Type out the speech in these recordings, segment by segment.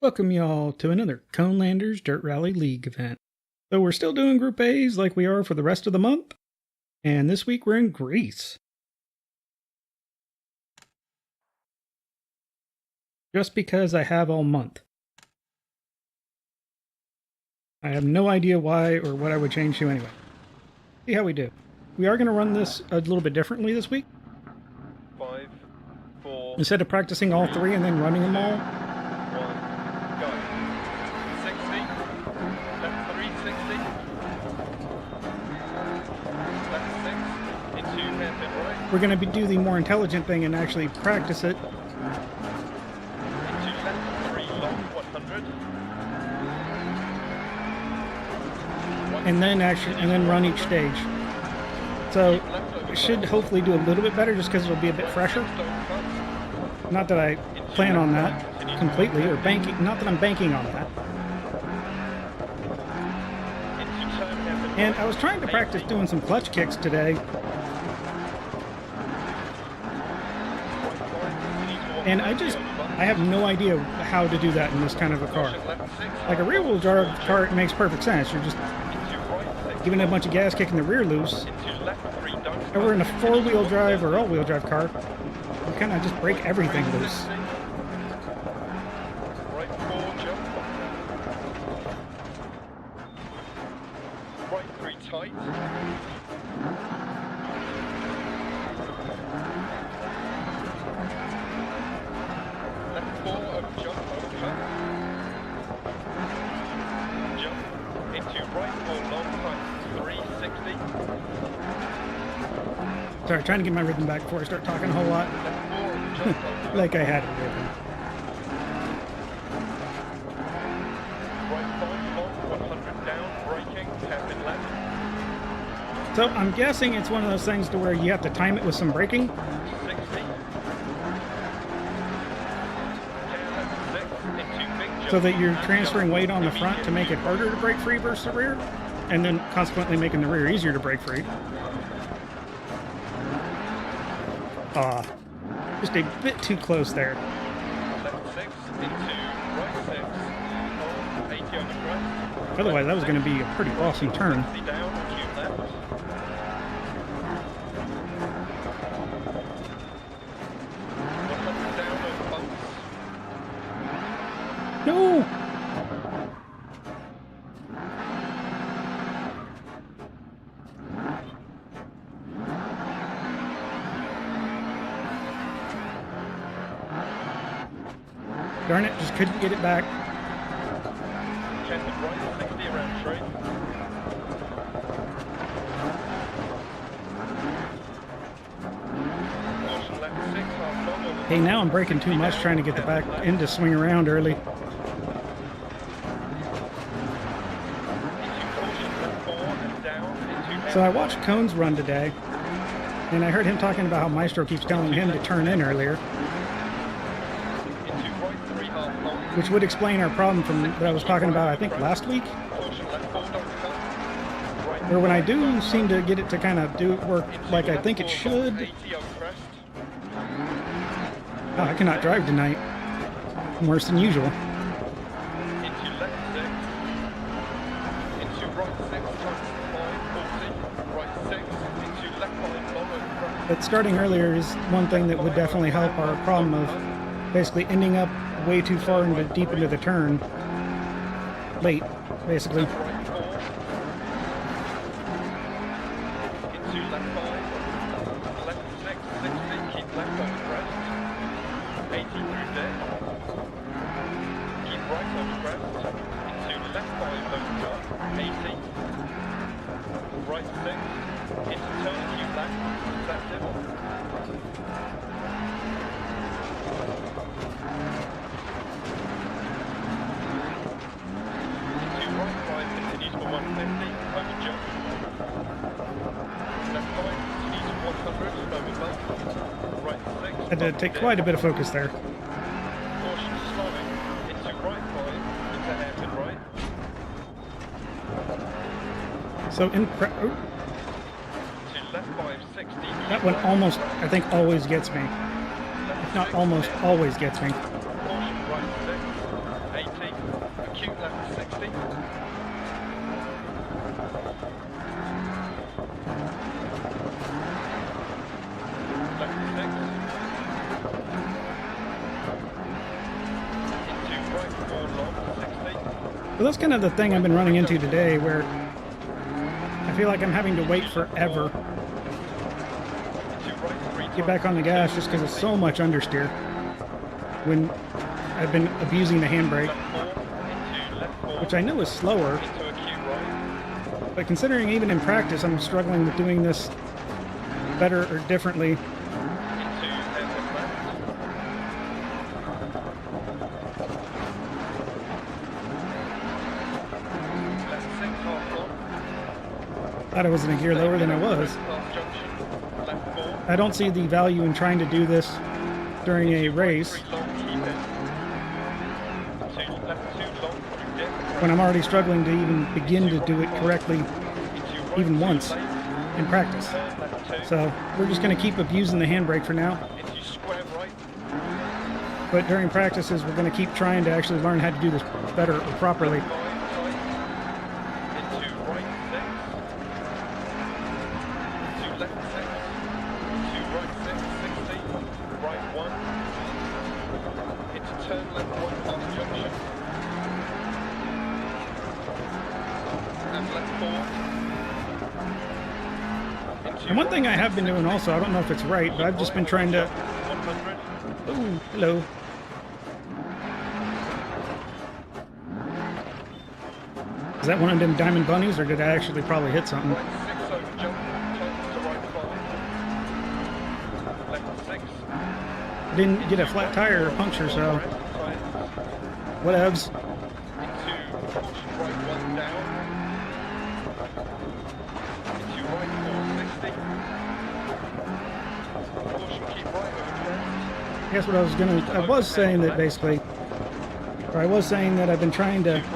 Welcome y'all to another Conelanders Dirt Rally League event. So we're still doing Group A's like we are for the rest of the month, and this week we're in Greece. Just because I have all month. I have no idea why or what I would change to anyway. See how we do. We are going to run this a little bit differently this week. 5, 4. Instead of practicing all three and then running them all. 1, go. 60. Left 3, 60. Left 6. Into hairpin right. We're going to do the more intelligent thing and actually practice it. Into left 3, long 100. And then run each stage. So it should hopefully do a little bit better just because it'll be a bit fresher. Not that I plan on that completely, or banking. Not that I'm banking on that. And I was trying to practice doing some clutch kicks today. And I have no idea how to do that in this kind of a car. Like a rear-wheel drive car, it makes perfect sense. You're just giving a bunch of gas, kicking the rear loose. Over in a four-wheel drive or all-wheel drive car, you kind of just break everything loose. Right 4, jump. Right 3, tight. Left 4, over jump, overcut. Jump. Into right 4, long tight. 360. Sorry, trying to get my rhythm back before I start talking a whole lot. Like I had a rhythm. Right 5, long 100 down, braking, hairpin left. So I'm guessing it's one of those things to where you have to time it with some braking. 60. So that you're transferring weight on the front to make it harder to break free versus the rear, and then consequently making the rear easier to break free. Just a bit too close there. Left 6, into right 6, 80 on the crest. Otherwise, that was going to be a pretty awesome turn. 60 down, cue left. Down over bumps. No! Darn it, just couldn't get it back. Hairpin right, 60 around straight. Caution left 6, half long over. Hey, now I'm braking too much trying to get the back end to swing around early. Into caution left 4 and down. Into So I watched Cone's run today, and I heard him talking about how Maestro keeps telling him to turn in earlier, into right 3, half long. which would explain our problem from that I was talking about, I think, last week. Caution left 4, don't cut. Right Where when I do seem to get it to kind of do work like I think it should. 80 over crest. Oh, I cannot drive tonight. I'm worse than usual. Into left 6. Into right 6, times 5, 40. Right 6. Into left 5, long over crest. But starting earlier is one thing that would definitely help our problem of basically ending up way too far deep into the turn. Late, basically. Right 4. Into left 5. Left 6, 60. Keep left over crest. 80 through deck. Keep right over crest. Into left 5 over top. 80. Right 6. Into turn, keep left. Active. Into right 5 continues for 150. Over jump. Left 5 continues for 100. Over bump. Right 6. Had to take quite a bit of focus there. Caution slowing. Into right 5. Into hairpin right. So in To left 5, 60. that one almost, I think, always gets me. If not almost always gets me. Caution right 6, 80. left 4 long, 60. But that's kind of the thing I've been running into today, where I feel like I'm having to wait forever Into right 3 to get back on the gas just because it's so much understeer when I've been abusing the handbrake, into left 4, which I know is slower, into a Q right, but considering even in practice I'm struggling with doing this better or differently. into hairpin left, left 6 half long, Thought I was in a gear lower than I was. half junction, left 4, I don't see the value in trying to do this during a race 3 long, keep it, to left 2 long, through dip, when I'm already struggling to even begin to do it correctly into right even 2 once late, in practice. turn left 2, So we're just going to keep abusing the handbrake for now, into square right, but during practices we're going to keep trying to actually learn how to do this better or properly. 5 tight, into right 6, into left 6, into right 6, 60, right 1, into turn left 1 past junction, and left 4. And one thing I have been doing also, I don't know if it's right, but I've just been trying to... 100, Ooh, hello. Is that one of them diamond bunnies, or did I actually probably hit something? right 6 over jump, tightens to right 5, left 6, I didn't get a flat tire or puncture, so whatevs. into caution right 1 down, into right 4, 60, caution keep right over crest, I guess what I was gonna... I was saying that basically... Or I was saying that I've been trying to right 6,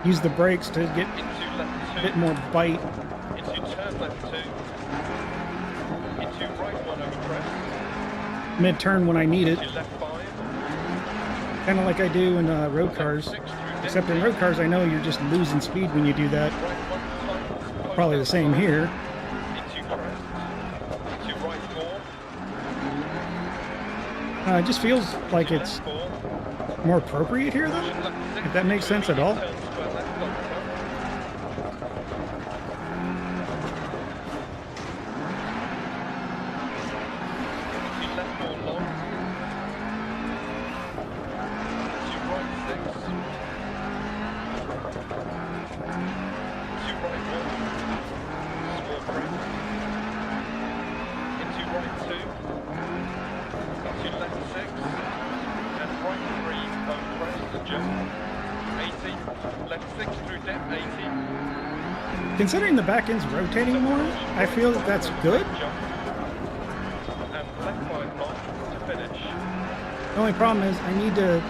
use the brakes to get into left a 2, bit more bite. into turn left 2, into right 1 over crest, Mid-turn when I need it. into left 5, Kind of like I do in road cars. 6 through dip, Except in road cars I know you're just losing speed when you do that. right 1 tightens, Probably the same here. into crest, into right 4, It just feels like it's left 4, more appropriate here though, left 6, if that makes sense at all. turn square left on top, into left 4 long, into right 6, into right 1, small crest, into right 2, into left 6, and right 3 over crest to jump, 80, left 6 through dip, 80, Considering the back end's rotating more, I feel that that's good. jump, and left 5 long to finish. The only problem is I need to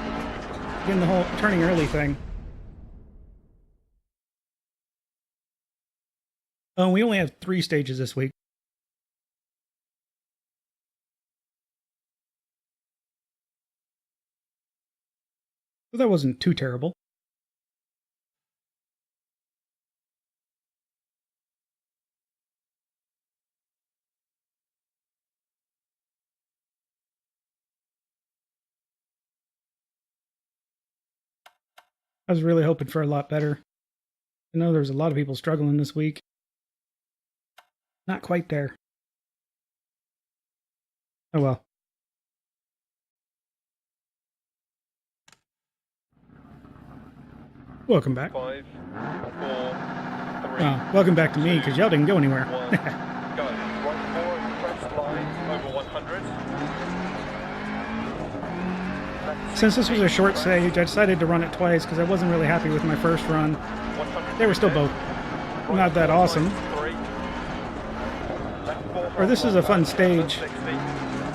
get in the whole turning early thing. Oh, we only have 3 stages this week. So that wasn't too terrible. I was really hoping for a lot better. I know there's a lot of people struggling this week. Not quite there. Oh well. Welcome back. 5, 4, 3, Welcome back to me, because y'all didn't go anywhere. 1, go. Right 4 over crest line, over 100. Left Since this was a short crest, stage, I decided to run it twice because I wasn't really happy with my first run. 100 They were still both not that awesome. 3, left 4, Or this is a fun stage. 60,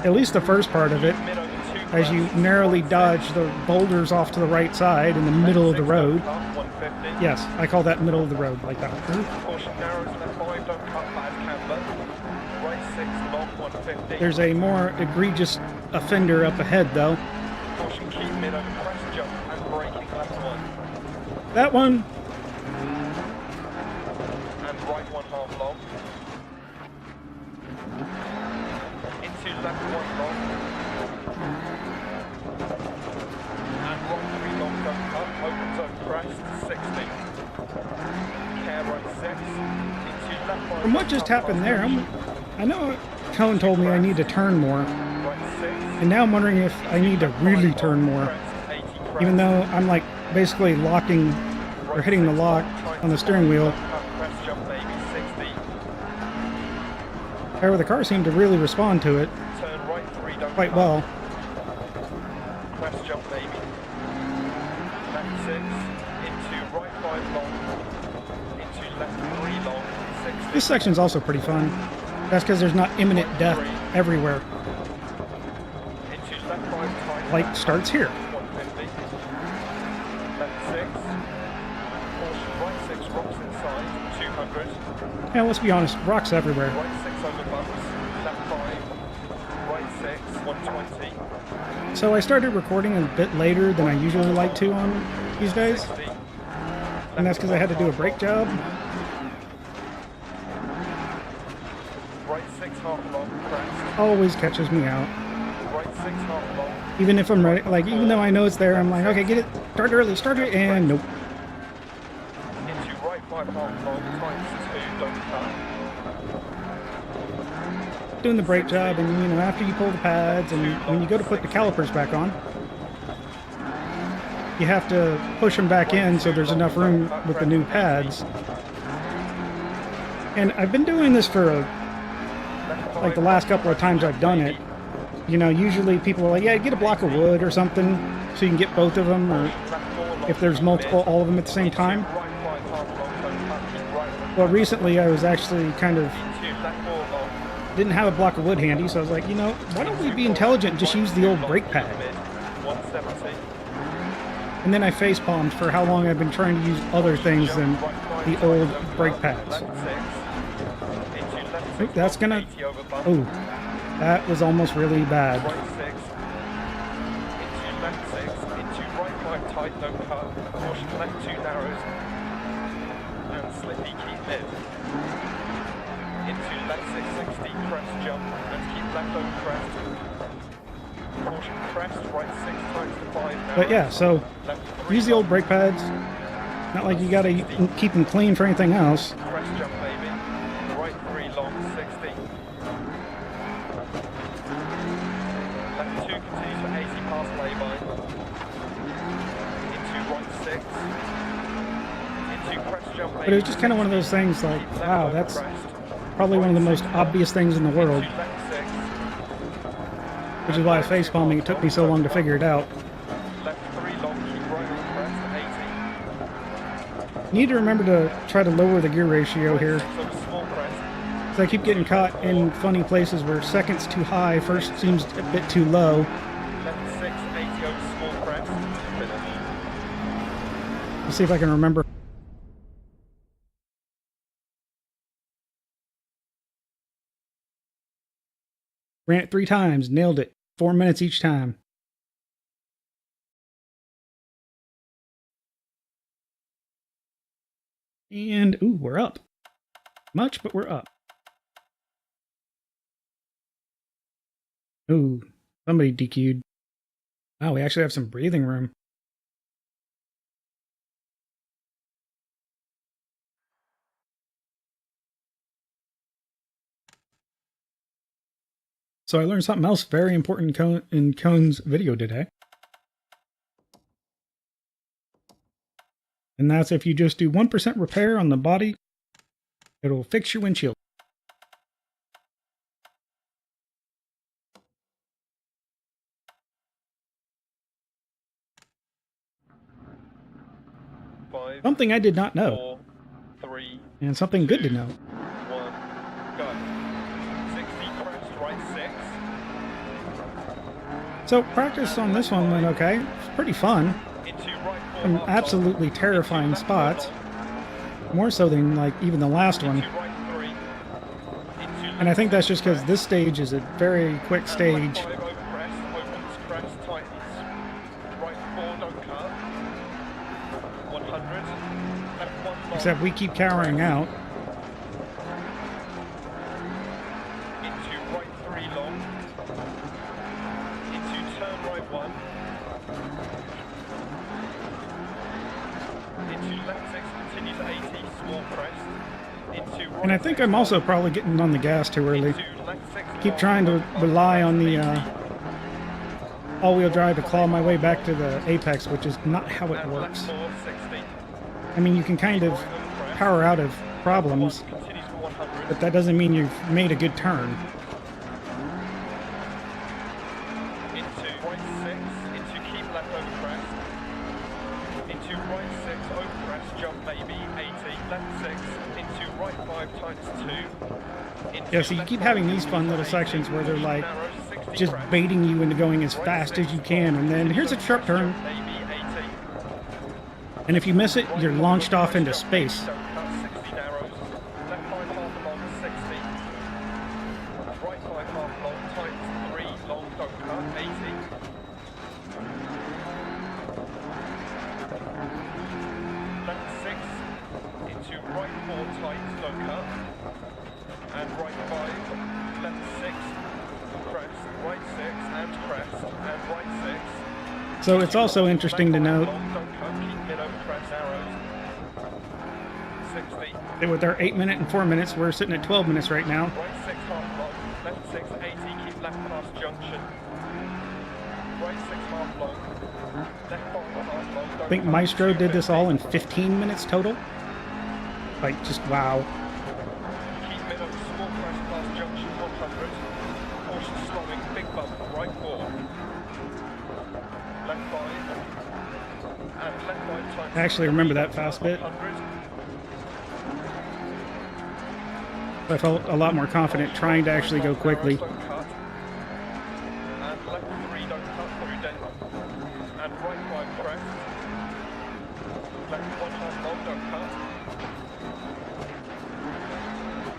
At least the first part of it, mid over 2 as you crest, narrowly right dodge 6, the boulders off to the right side in the middle of the left 6, road. don't cut, 150. Yes, I call that middle of the road, like that. Caution narrows, left 5, don't cut, bad camber. Right 6, long 150. There's a more egregious offender up ahead, though. Caution keep mid over crest jump and braking left 1. That one, And right 1 half long. Into left 1 long. And right 3 long, don't cut, opens up crest, 60. Care right 6, into left 5. From what just happened there, I know Cone told me I need to turn more. And now I'm wondering if I need to really turn more. Even though I'm like basically locking or hitting the lock on the steering wheel. However, the car seemed to really respond to it quite well. Crest jump baby. Left 6, into right 5 long, into left 3 long, 60. This section's also pretty fun. That's because there's not imminent death everywhere. Into left 5 tight. Like starts here. 150. Left 6. Caution right 6 rocks inside, 200. Yeah, let's be honest, rocks everywhere. Right 6 over bumps, left 5. Right 6, 120. So I started recording a bit later than I usually like to on these days. 60. And that's because I had to do a brake job. Right 6 half long, crest. Always catches me out. Right 6 half long. Even if I'm ready, like even though I know it's there, I'm like, okay, get it, start it, and nope. Into right 5 half long, times 2, don't cut. Doing the brake job, and you know, after you pull the pads and when you go to put the calipers back on, you have to push them back in so there's enough room with the new pads. And I've been doing this for like the last couple of times I've done it. You know, usually people are like, yeah, get a block of wood or something so you can get both of them, or if there's multiple, all of them at the same time. Well, recently I was actually kind of didn't have a block of wood handy, so I was like, you know, why don't we be intelligent and just use the old brake pad? And then I facepalmed for how long I've been trying to use other things than the old brake pads. Oop, that's gonna... Oh, that was almost really bad. Right 6, into left 6, into right 5 tight, don't cut, caution left 2 narrows, and slippy keep mid. Into left 660, crest jump, let's keep left over crest. Caution crest, right 6 times to 5 narrows. But yeah, so use the old brake pads. Not like you gotta keep them clean for anything else. Crest jump baby, right 3 long, 60. Left 2 continues for 80 past lay-by. Into right 6. Into crest jump baby. But it was just kind of one of those things like, wow, that's probably one of the most obvious things in the world. Which is why I was facepalming. It took me so long to figure it out. Left 3 long, keep right over crest, 80. Need to remember to try to lower the gear ratio here. Small crest. So I keep getting caught in funny places where second's too high, first seems a bit too low. Left 6, 80 over small crest. Finish. Let's see if I can remember. Ran it 3 times, nailed it. 4 minutes each time. And, ooh, we're up. Much, but we're up. Ooh, somebody DQ'd. Wow, we actually have some breathing room. So I learned something else very important in Cone's video today. And that's if you just do 1% repair on the body, it'll fix your windshield. Five, Something I did not know. 4, 3, And something good to know. 1, go. 60 crest, right 6. So practice on this one went okay. It's pretty fun. Into right 4, Some half absolutely long. terrifying Into left spots. 4 long. More so than like even the last one. Into right 3. Into And I think that's just because this stage is a very quick stage. Left 5 over crest, opens crest, tightens. Right 4, don't cut. 100. Left 1 long. Except we keep cowering out. Into right 3 long. Into turn right 1. Into left 6, continues 80, small crest. Into right And I think I'm also probably getting on the gas too early. into left 6, Keep trying to rely on the all-wheel drive to claw my way back to the apex, which is not how it and works. left 4, 60. I mean, you can kind of power out of problems, Continues for 100. but that doesn't mean you've made a good turn. Into right 6, into keep left over crest. Into right 6, over crest, jump maybe, 80, left 6, into right 5 times 2. Into Yeah, so you left keep 5, having these fun little 80, sections where they're like narrow, 60 just crest. baiting you into going as Right fast 6, as you can, and then here's a sharp turn, jump maybe, 80. and if you miss it, you're Right launched off into jump, space. don't cut, 60 narrows. Left 5 half long, 60. Right 5 half long, times 3 long, don't cut, 80. Left 6 into right 4 tight, don't cut. And right 5, left 6, crest, right 6, and crest, and right 6. So it's also interesting to note that with our 8 minute and 4 minutes, we're sitting at 12 minutes right now. Right 6 half long, left 6 80, keep left past junction. Right 6 half long, left 5 half long. I think Maestro did this all in 15 minutes total. Like, just wow. Keep middle, small crest past junction 100. Caution slowing, big bump, right 4. Left 5. And left 5 times. I actually remember that fast bit. 100. I felt a lot more confident trying to actually go quickly. Don't cut. And left 3, don't cut through dent. And right 5 crest. Left 1 half long, don't cut.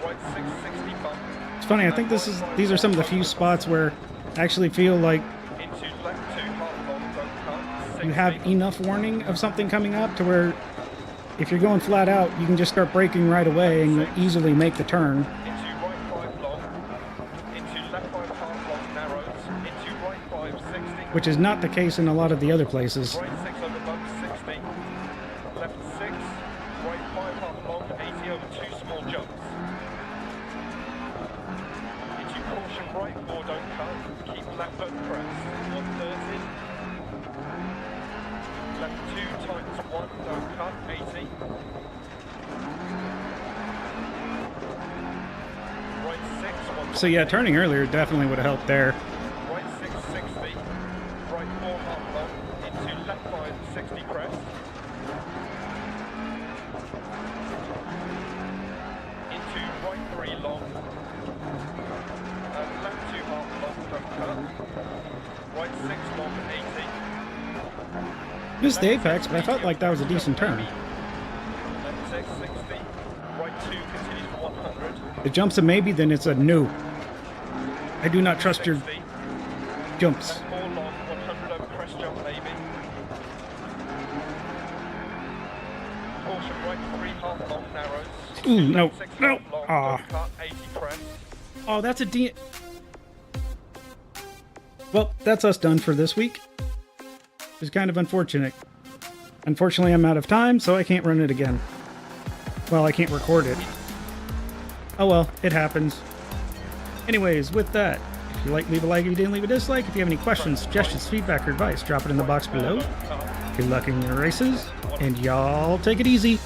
Right 6, 60 bump. It's funny, I think these are some of the few spots where I actually feel like Into left 2 half long, don't cut. 60. you have enough warning of something coming up to where if you're going flat out, you can just start braking right away and you'll easily make the turn. Into right 5 long. Into left 5 half long, narrows. Into right 5, 60. Which is not the case in a lot of the other places. Right 6 over bump, 60. Left 6. Right 5 half long, 80 over 2 small jumps. Into caution right 4, don't cut. Keep left over crest. 130. Left 2 times 1, don't cut. 80. Right 6, 1. So yeah, turning earlier definitely would have helped there. Right 6, 60. Right 4 half long. Into left 5, 60 crest. Into right 3 long. And left 2 half long, don't cut. Right 6 long, 80. Missed the apex, but I felt like that was a decent turn. Left 6, 60. Right 2 continues for 100. If it jumps a maybe, then it's a no. I do not trust your 60. jumps. Left 4 long, 100 over crest jump maybe. Caution right 3 half long, narrows. Ooh, no, Left 6 no. half long, Ah. don't cut, 80 crest. Oh, that's a D. Well, that's us done for this week. It's kind of unfortunate. Unfortunately, I'm out of time, so I can't run it again. Well, I can't record it. Oh well, it happens. Anyways, with that, if you like, leave a like. If you didn't, leave a dislike. If you have any questions, suggestions, feedback, or advice, drop it in the box below. Good luck in your races, and y'all take it easy.